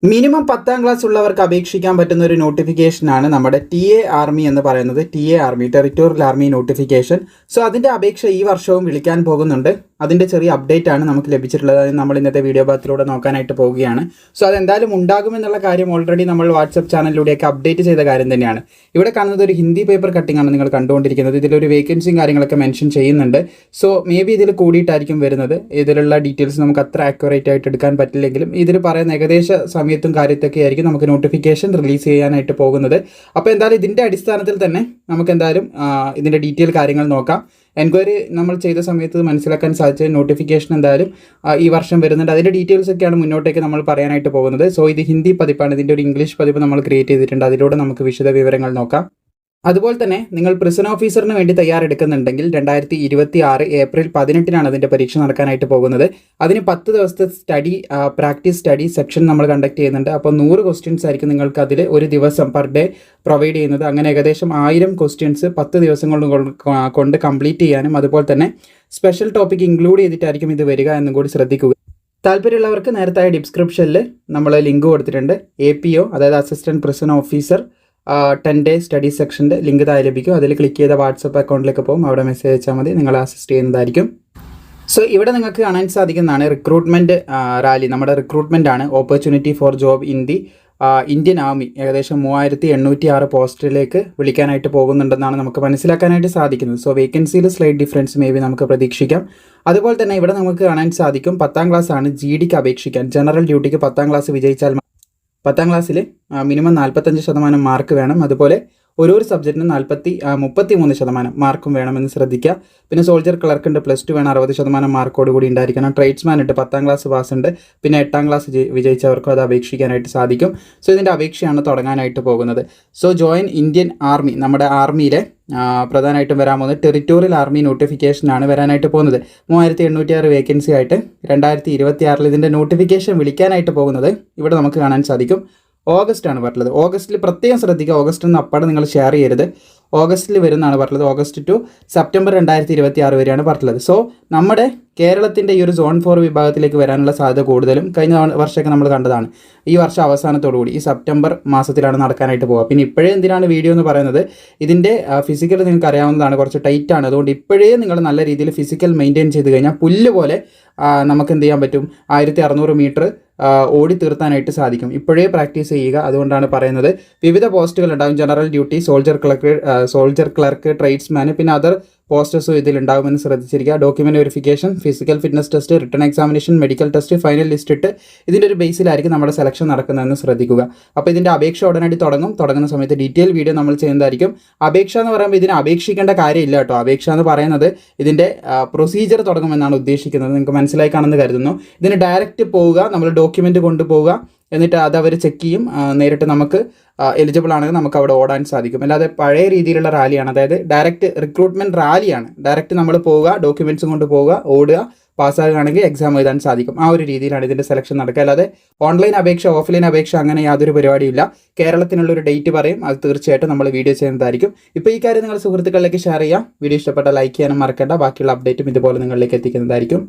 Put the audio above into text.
Minimum 10ാം class ഉള്ളവർക്ക് അപേക്ഷിക്കാൻ പറ്റുന്ന ഒരു നോട്ടിഫിക്കേഷനാണ് നമ്മുടെ TA ആർമി എന്ന് പറയുന്നത്. TA army, territorial army notification. So അതിൻ്റെ അപേക്ഷ ഈ വർഷവും വിളിക്കാൻ പോകുന്നുണ്ട്. അതിൻ്റെ ചെറിയ അപ്ഡേറ്റ് ആണ് നമുക്ക് ലഭിച്ചിട്ടുള്ളത്. അത് നമ്മൾ ഇന്നത്തെ വീഡിയോ ഭാഗത്തിലൂടെ നോക്കാനായിട്ട് പോവുകയാണ്. സോ അതെന്തായാലും ഉണ്ടാകുമെന്നുള്ള കാര്യം ഓൾറെഡി നമ്മൾ വാട്സപ്പ് ചാനലിലൂടെയൊക്കെ അപ്ഡേറ്റ് ചെയ്ത കാര്യം തന്നെയാണ്. ഇവിടെ കാണുന്നത് ഒരു ഹിന്ദി പേപ്പർ കട്ടിംഗ് ആണ് നിങ്ങൾ കണ്ടുകൊണ്ടിരിക്കുന്നത്. ഇതിലൊരു വേക്കൻസിയും കാര്യങ്ങളൊക്കെ മെൻഷൻ ചെയ്യുന്നുണ്ട്. സോ മേ ബി ഇതിൽ കൂടിയിട്ടായിരിക്കും വരുന്നത്. ഇതിലുള്ള ഡീറ്റെയിൽസ് നമുക്ക് അത്ര ആക്യുറേറ്റ് ആയിട്ട് എടുക്കാൻ പറ്റില്ലെങ്കിലും ഇതിൽ പറയുന്ന ഏകദേശ സമയത്തും കാര്യത്തൊക്കെ ആയിരിക്കും നമുക്ക് നോട്ടിഫിക്കേഷൻ റിലീസ് ചെയ്യാനായിട്ട് പോകുന്നത്. അപ്പോൾ എന്തായാലും ഇതിൻ്റെ അടിസ്ഥാനത്തിൽ തന്നെ നമുക്ക് എന്തായാലും ഇതിൻ്റെ ഡീറ്റെയിൽ കാര്യങ്ങൾ നോക്കാം. എൻക്വയറി നമ്മൾ ചെയ്ത സമയത്ത് മനസ്സിലാക്കാൻ സാധിച്ച നോട്ടിഫിക്കേഷൻ എന്തായാലും ഈ വർഷം വരുന്നുണ്ട്. അതിൻ്റെ ഡീറ്റെയിൽസ് ഒക്കെയാണ് മുന്നോട്ടേക്ക് നമ്മൾ പറയാനായിട്ട് പോകുന്നത്. സോ ഇത് ഹിന്ദി പതിപ്പാണ്. ഇതിൻ്റെ ഒരു ഇംഗ്ലീഷ് പതിപ്പ് നമ്മൾ ക്രിയേറ്റ് ചെയ്തിട്ടുണ്ട്. അതിലൂടെ നമുക്ക് വിശദ വിവരങ്ങൾ നോക്കാം. അതുപോലെ തന്നെ നിങ്ങൾ പ്രിസൺ ഓഫീസറിന് വേണ്ടി തയ്യാറെടുക്കുന്നുണ്ടെങ്കിൽ 2026 ഏപ്രിൽ 18 അതിൻ്റെ പരീക്ഷ നടക്കാനായിട്ട് പോകുന്നത്. അതിന് 10 ദിവസത്തെ പ്രാക്ടീസ് സ്റ്റഡി സെക്ഷൻ നമ്മൾ കണ്ടക്ട് ചെയ്യുന്നുണ്ട്. അപ്പോൾ 100 ക്വസ്റ്റ്യൻസ് ആയിരിക്കും നിങ്ങൾക്ക് അതിൽ ഒരു ദിവസം പെർ ഡേ പ്രൊവൈഡ് ചെയ്യുന്നത്. അങ്ങനെ ഏകദേശം 1000 ക്വസ്റ്റ്യൻസ് 10 ദിവസം കൊണ്ട് കംപ്ലീറ്റ് ചെയ്യാനും അതുപോലെ തന്നെ സ്പെഷ്യൽ ടോപ്പിക് ഇൻക്ലൂഡ് ചെയ്തിട്ടായിരിക്കും ഇത് വരിക എന്നും കൂടി ശ്രദ്ധിക്കുക. താല്പര്യമുള്ളവർക്ക് നേരത്തെ ഡിസ്ക്രിപ്ഷനിൽ നമ്മൾ ലിങ്ക് കൊടുത്തിട്ടുണ്ട്. APO അതായത് assistant prison officer 10 day study സെക്ഷൻ്റെ ലിങ്ക് താഴെ ലഭിക്കും. അതിൽ ക്ലിക്ക് ചെയ്ത വാട്സപ്പ് അക്കൗണ്ടിലേക്ക് പോകും. അവിടെ മെസ്സേജ് അയച്ചാൽ മതി. നിങ്ങളെ അസിസ്റ്റ് ചെയ്യുന്നതായിരിക്കും. സോ ഇവിടെ നിങ്ങൾക്ക് കാണാൻ സാധിക്കുന്നതാണ് റിക്രൂട്ട്മെൻറ്റ് റാലി. നമ്മുടെ റിക്രൂട്ട്മെൻ്റ് ആണ്. Opportunity for job in the Indian army. ഏകദേശം 3806 പോസ്റ്റിലേക്ക് വിളിക്കാനായിട്ട് പോകുന്നുണ്ടെന്നാണ് നമുക്ക് മനസ്സിലാക്കാനായിട്ട് സാധിക്കുന്നത്. സോ വേക്കൻസിയിൽ സ്ലൈറ്റ് ഡിഫറൻസ് മേ ബി നമുക്ക് പ്രതീക്ഷിക്കാം. അതുപോലെ തന്നെ ഇവിടെ നമുക്ക് കാണാൻ സാധിക്കും 10ാം ക്ലാസ് ആണ് GDക്ക് അപേക്ഷിക്കാൻ. ജനറൽ ഡ്യൂട്ടിക്ക് 10ാം ക്ലാസ് വിജയിച്ചാൽ 10ാം ക്ലാസ്സിൽ മിനിമം 45% മാർക്ക് വേണം. അതുപോലെ ഓരോ സബ്ജക്റ്റിനും 33% മാർക്കും വേണമെന്ന് ശ്രദ്ധിക്കുക. പിന്നെ സോൾജർ ക്ലർക്കുണ്ട്, +2 വേണം, 60% മാർക്കോട് കൂടി ഉണ്ടായിരിക്കണം. ട്രേഡ്സ്മാൻ ഉണ്ട്, 10ാം ക്ലാസ് പാസ് ഉണ്ട്. പിന്നെ 8ാം ക്ലാസ് വിജയിച്ചവർക്കും അത് അപേക്ഷിക്കാനായിട്ട് സാധിക്കും. സോ ഇതിൻ്റെ അപേക്ഷയാണ് തുടങ്ങാനായിട്ട് പോകുന്നത്. സോ ജോയിൻ ഇന്ത്യൻ ആർമി, നമ്മുടെ ആർമിയിലെ പ്രധാനമായിട്ടും വരാൻ പോകുന്നത് ടെറിട്ടോറിയൽ ആർമി നോട്ടിഫിക്കേഷനാണ് വരാനായിട്ട് പോകുന്നത്. 3806 വേക്കൻസി ആയിട്ട് 2026 ഇതിൻ്റെ നോട്ടിഫിക്കേഷൻ വിളിക്കാനായിട്ട് പോകുന്നത് ഇവിടെ നമുക്ക് കാണാൻ സാധിക്കും. ഓഗസ്റ്റ് ആണ് പറഞ്ഞത്. ഓഗസ്റ്റിൽ പ്രത്യേകം ശ്രദ്ധിക്കുക. ഓഗസ്റ്റ് ഒന്ന് അപ്പാടെ നിങ്ങൾ ഷെയർ ചെയ്യരുത്. ഓഗസ്റ്റിൽ വരുന്നതാണ് പറഞ്ഞത്. ഓഗസ്റ്റ് ടു സെപ്റ്റംബർ 2026 വരെയാണ് പറഞ്ഞത്. സോ നമ്മുടെ കേരളത്തിൻ്റെ ഈ ഒരു സോൺ 4 വിഭാഗത്തിലേക്ക് വരാനുള്ള സാധ്യത കൂടുതലും കഴിഞ്ഞ വർഷമൊക്കെ നമ്മൾ കണ്ടതാണ്. ഈ വർഷം അവസാനത്തോടുകൂടി ഈ സെപ്റ്റംബർ മാസത്തിലാണ് നടക്കാനായിട്ട് പോകുക. പിന്നെ ഇപ്പോഴേ എന്തിനാണ് വീഡിയോ എന്ന് പറയുന്നത്, ഇതിൻ്റെ ഫിസിക്കൽ നിങ്ങൾക്ക് അറിയാവുന്നതാണ്, കുറച്ച് ടൈറ്റ് ആണ്. അതുകൊണ്ട് ഇപ്പോഴേ നിങ്ങൾ നല്ല രീതിയിൽ ഫിസിക്കൽ മെയിൻറ്റെയിൻ ചെയ്ത് കഴിഞ്ഞാൽ പുല്ല് പോലെ നമുക്ക് എന്ത് ചെയ്യാൻ പറ്റും, 1600 മീറ്റർ ഓടി തീർത്താനായിട്ട് സാധിക്കും. ഇപ്പോഴേ പ്രാക്ടീസ് ചെയ്യുക. അതുകൊണ്ടാണ് പറയുന്നത്. വിവിധ പോസ്റ്റുകൾ ഉണ്ടാകും. General duty, soldier clerk, tradesman, പിന്നെ അതർ പോസ്റ്റേഴ്സും ഇതിലുണ്ടാകുമെന്ന് ശ്രദ്ധിച്ചിരിക്കുക. Document verification, physical fitness test, written examination, medical test, final list ഇട്ട് ഇതിൻ്റെ ഒരു ബേസിലായിരിക്കും നമ്മുടെ സെലക്ഷൻ നടക്കുന്നതെന്ന് ശ്രദ്ധിക്കുക. അപ്പോൾ ഇതിൻ്റെ അപേക്ഷ ഉടനടി തുടങ്ങുന്ന സമയത്ത് ഡീറ്റെയിൽ വീഡിയോ നമ്മൾ ചെയ്യുന്നതായിരിക്കും. അപേക്ഷ എന്ന് പറയുമ്പോൾ ഇതിന് അപേക്ഷിക്കേണ്ട കാര്യമില്ല കേട്ടോ. അപേക്ഷ എന്ന് പറയുന്നത് ഇതിൻ്റെ പ്രൊസീജിയർ തുടങ്ങുമെന്നാണ് ഉദ്ദേശിക്കുന്നത്. നിങ്ങൾക്ക് മനസ്സിലായി കാണുമെന്ന് കരുതുന്നു. ഇതിന് ഡയറക്റ്റ് പോവുക, നമ്മൾ ഡോക്യുമെൻ്റ് കൊണ്ടുപോവുക, എന്നിട്ട് അത് അവർ ചെക്ക് ചെയ്യും. നേരിട്ട് നമുക്ക് എലിജിബിൾ ആണെങ്കിൽ നമുക്ക് അവിടെ ഓടാൻ സാധിക്കും. അല്ലാതെ പഴയ രീതിയിലുള്ള റാലിയാണ്, അതായത് ഡയറക്റ്റ് റിക്രൂട്ട്മെൻറ്റ് റാലിയാണ്. ഡയറക്റ്റ് നമ്മൾ പോവുക, ഡോക്യുമെൻറ്റ്സും കൊണ്ട് പോവുക, ഓടുക, പാസ്സാകുകയാണെങ്കിൽ എക്സാം എഴുതാൻ സാധിക്കും. ആ ഒരു രീതിയിലാണ് ഇതിൻ്റെ സെലക്ഷൻ നടക്കുക. അല്ലാതെ ഓൺലൈൻ അപേക്ഷ, ഓഫ്ലൈൻ അപേക്ഷ അങ്ങനെ യാതൊരു പരിപാടിയില്ല. കേരളത്തിനുള്ളൊരു ഡേറ്റ് പറയും, അത് തീർച്ചയായിട്ടും നമ്മൾ വീഡിയോ ചെയ്യുന്നതായിരിക്കും. ഇപ്പോൾ ഈ കാര്യം നിങ്ങൾ സുഹൃത്തുക്കളിലേക്ക് ഷെയർ ചെയ്യാം. വീഡിയോ ഇഷ്ടപ്പെട്ട ലൈക്ക് ചെയ്യാനും മറക്കേണ്ട. ബാക്കിയുള്ള അപ്ഡേറ്റും ഇതുപോലെ നിങ്ങളിലേക്ക് എത്തിക്കുന്നതായിരിക്കും.